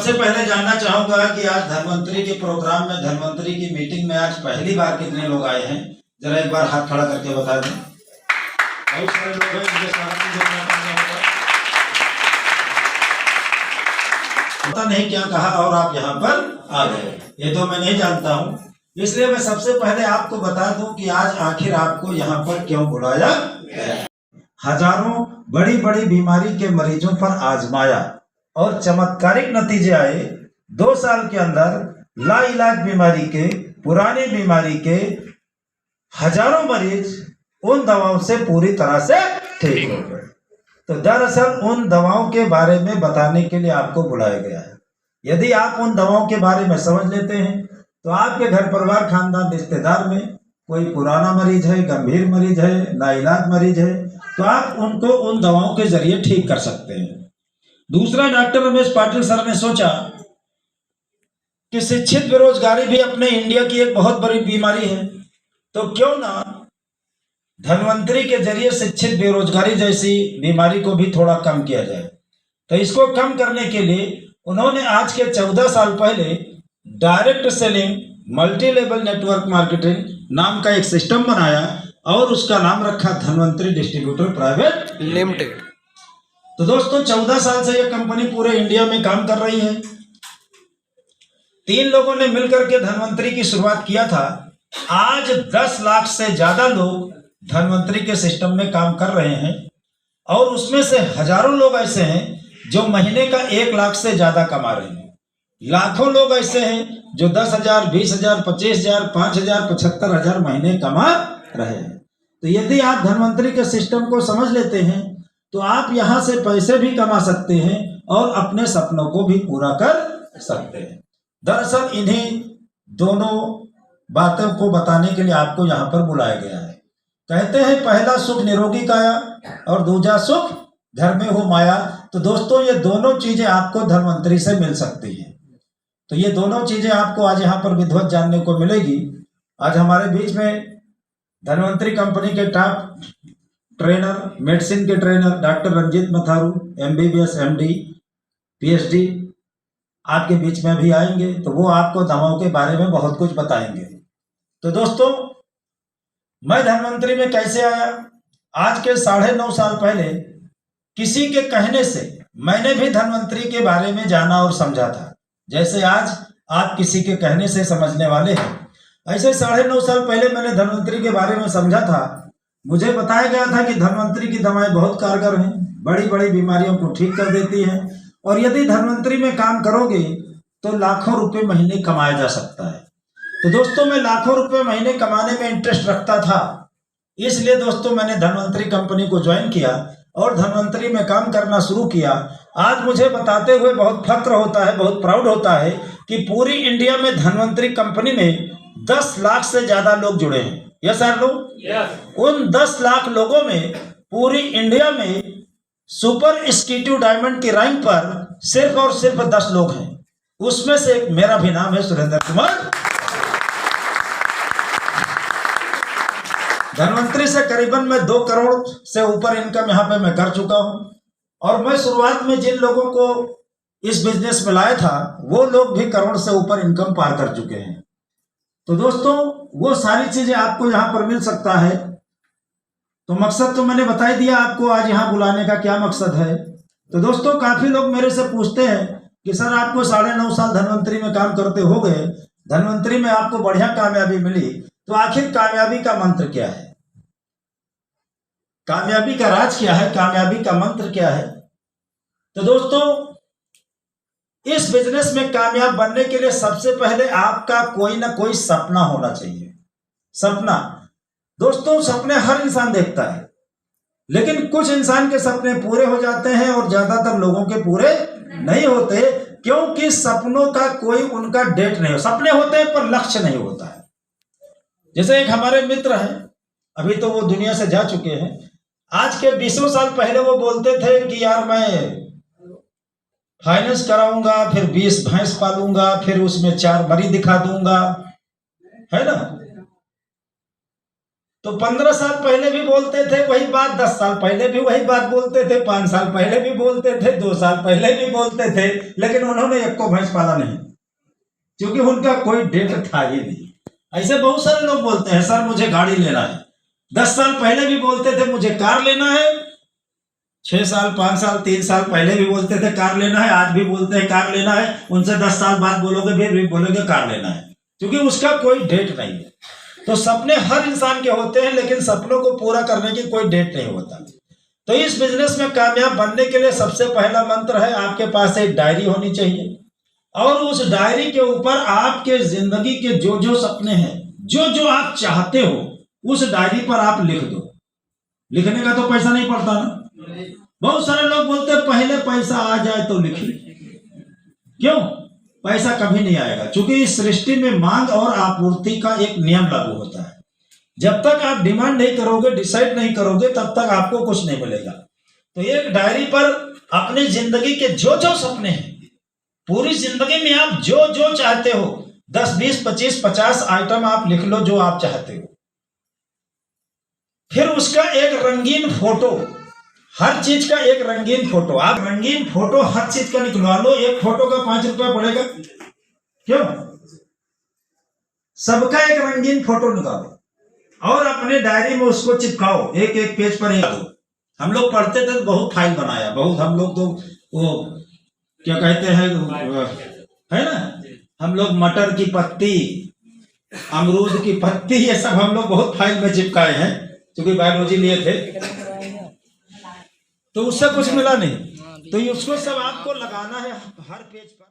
सबसे पहले जानना चाहूंगा कि आज धन्वंतरी के प्रोग्राम में, धन्वंतरी की मीटिंग में आज पहली बार कितने लोग आए हैं? जरा एक बार हाथ खड़ा करके बता दें। बहुत सारे लोग हैं, इनके स्वागत की जरूरत है। पता नहीं क्या कहा और आप यहाँ पर आ गए, ये तो मैं नहीं जानता हूँ। इसलिए मैं सबसे पहले आपको बता दूं कि आज आखिर आपको यहाँ पर क्यों बुलाया गया। हजारों बड़ी बड़ी बीमारी के मरीजों पर आजमाया और चमत्कारिक नतीजे आए। 2 साल के अंदर लाइलाज बीमारी के, पुरानी बीमारी के हजारों मरीज उन दवाओं से पूरी तरह से ठीक हो गए। तो दरअसल उन दवाओं के बारे में बताने के लिए आपको बुलाया गया है। यदि आप उन दवाओं के बारे में समझ लेते हैं तो आपके घर परिवार, खानदान, रिश्तेदार में कोई पुराना मरीज है, गंभीर मरीज है, नाइलाज मरीज है, तो आप उनको उन दवाओं के जरिए ठीक कर सकते हैं। दूसरा, डॉक्टर रमेश पाटिल सर ने सोचा कि शिक्षित बेरोजगारी भी अपने इंडिया की एक बहुत बड़ी बीमारी है, तो क्यों ना धन्वंतरी के जरिए शिक्षित बेरोजगारी जैसी बीमारी को भी थोड़ा कम किया जाए। तो इसको कम करने के लिए उन्होंने आज के 14 साल पहले direct selling multi level network marketing नाम का एक सिस्टम बनाया और उसका नाम रखा धन्वंतरी डिस्ट्रीब्यूटर प्राइवेट लिमिटेड। तो दोस्तों 14 साल से यह कंपनी पूरे इंडिया में काम कर रही है। 3 लोगों ने मिलकर के धन्वंतरी की शुरुआत किया था। आज 10 लाख से ज्यादा लोग धन्वंतरी के सिस्टम में काम कर रहे हैं और उसमें से हजारों लोग ऐसे हैं जो महीने का 1 लाख से ज्यादा कमा रहे हैं। लाखों लोग ऐसे हैं जो 10,000, 20,000, 25,000, 5,000, 75,000 महीने कमा रहे हैं। तो यदि आप धन्वंतरी के सिस्टम को समझ लेते हैं तो आप यहां से पैसे भी कमा सकते हैं और अपने सपनों को भी पूरा कर सकते हैं। दरअसल इन्हीं दोनों बातों को बताने के लिए आपको यहाँ पर बुलाया गया है। कहते हैं पहला सुख निरोगी काया और दूसरा सुख घर में हो माया। तो दोस्तों ये दोनों चीजें आपको धन्वंतरी से मिल सकती हैं। तो ये दोनों चीजें आपको आज यहाँ पर विधिवत जानने को मिलेगी। आज हमारे बीच में धन्वंतरी कंपनी के टॉप ट्रेनर, मेडिसिन के trainer doctor Ranjeet Matharu, MBBS, MD, PhD आपके बीच में भी आएंगे। तो वो आपको दवाओं के बारे में बहुत कुछ बताएंगे। तो दोस्तों मैं धन्वंतरी में कैसे आया? आज के 9.5 साल पहले किसी के कहने से मैंने भी धन्वंतरी के बारे में जाना और समझा था। जैसे आज आप किसी के कहने से समझने वाले हैं, ऐसे 9.5 साल पहले मैंने धन्वंतरी के बारे में समझा था। मुझे बताया गया था कि धन्वंतरी की दवाएं बहुत कारगर हैं, बड़ी बड़ी बीमारियों को ठीक कर देती हैं और यदि धन्वंतरी में काम करोगे तो लाखों रुपए महीने कमाया जा सकता है। तो दोस्तों मैं लाखों रुपए महीने कमाने में इंटरेस्ट रखता था, इसलिए दोस्तों मैंने धन्वंतरी कंपनी को ज्वाइन किया और धन्वंतरी में काम करना शुरू किया। आज मुझे बताते हुए बहुत फक्र होता है, बहुत प्राउड होता है कि पूरी इंडिया में धन्वंतरी कंपनी में 10 लाख से ज्यादा लोग जुड़े हैं। यस सर लोग, उन 10 लाख लोगों में पूरी इंडिया में सुपर एक्जीक्यूटिव डायमंड की रैंक पर सिर्फ और सिर्फ 10 लोग हैं। उसमें से एक मेरा भी नाम है सुरेंद्र कुमार। धन्वंतरी से करीबन मैं 2 करोड़ से ऊपर इनकम यहाँ पे मैं कर चुका हूँ और मैं शुरुआत में जिन लोगों को इस बिजनेस में लाया था वो लोग भी करोड़ से ऊपर इनकम पार कर चुके हैं। तो दोस्तों वो सारी चीजें आपको यहाँ पर मिल सकता है। तो मकसद तो मैंने बता ही दिया आपको, आज यहाँ बुलाने का क्या मकसद है। तो दोस्तों काफी लोग मेरे से पूछते हैं कि सर आपको 9.5 साल धन्वंतरी में काम करते हो गए, धन्वंतरी में आपको बढ़िया कामयाबी मिली, तो आखिर कामयाबी का मंत्र क्या है? कामयाबी का राज क्या है? कामयाबी का मंत्र क्या है? तो दोस्तों इस बिजनेस में कामयाब बनने के लिए सबसे पहले आपका कोई ना कोई सपना होना चाहिए। सपना दोस्तों, सपने हर इंसान देखता है, लेकिन कुछ इंसान के सपने पूरे हो जाते हैं और ज्यादातर लोगों के पूरे नहीं होते, क्योंकि सपनों का कोई उनका डेट नहीं हो। सपने होते हैं पर लक्ष्य नहीं होता है। जैसे एक हमारे मित्र हैं, अभी तो वो दुनिया से जा चुके हैं। आज के 20 साल पहले वो बोलते थे कि यार मैं फाइनेंस कराऊंगा, फिर 20 भैंस पालूंगा, फिर उसमें 4 मरी दिखा दूंगा, है ना। तो 15 साल पहले भी बोलते थे वही बात, 10 साल पहले भी वही बात बोलते थे, 5 साल पहले भी बोलते थे, 2 साल पहले भी बोलते थे, लेकिन उन्होंने एक को भैंस पाला नहीं, क्योंकि उनका कोई डेट था ही नहीं। ऐसे बहुत सारे लोग बोलते हैं सर मुझे गाड़ी लेना है, 10 साल पहले भी बोलते थे मुझे कार लेना है, 6 साल 5 साल 3 साल पहले भी बोलते थे कार लेना है, आज भी बोलते हैं कार लेना है, उनसे 10 साल बाद बोलोगे फिर भी बोलोगे कार लेना है, क्योंकि उसका कोई डेट नहीं है। तो सपने हर इंसान के होते हैं, लेकिन सपनों को पूरा करने की कोई डेट नहीं होता। तो इस बिजनेस में कामयाब बनने के लिए सबसे पहला मंत्र है आपके पास एक डायरी होनी चाहिए, और उस डायरी के ऊपर आपके जिंदगी के जो जो सपने हैं, जो जो आप चाहते हो, उस डायरी पर आप लिख दो। लिखने का तो पैसा नहीं पड़ता ना। बहुत सारे लोग बोलते हैं पहले पैसा आ जाए तो लिखिए, क्यों? पैसा कभी नहीं आएगा, क्योंकि इस सृष्टि में मांग और आपूर्ति का एक नियम लागू होता है। जब तक आप डिमांड नहीं करोगे, डिसाइड नहीं करोगे, तब तक आपको कुछ नहीं मिलेगा। तो एक डायरी पर अपनी जिंदगी के जो जो सपने हैं, पूरी जिंदगी में आप जो जो चाहते हो, 10 20 25 50 आइटम आप लिख लो जो आप चाहते हो। फिर उसका एक रंगीन फोटो, हर चीज का एक रंगीन फोटो, आप रंगीन फोटो हर चीज का निकलवा लो। एक फोटो का 5 रुपया पड़ेगा, क्यों? सबका एक रंगीन फोटो निकालो और अपने डायरी में उसको चिपकाओ, एक एक पेज पर एक। हम लोग पढ़ते थे तो बहुत फाइल बनाया, बहुत हम लोग तो वो क्या कहते हैं है ना, हम लोग मटर की पत्ती, अमरूद की पत्ती, ये सब हम लोग बहुत फाइल में चिपकाए हैं, क्योंकि बायोलॉजी लिए थे। तो उससे कुछ मिला नहीं, तो उसको सब आपको लगाना है हर पेज पर।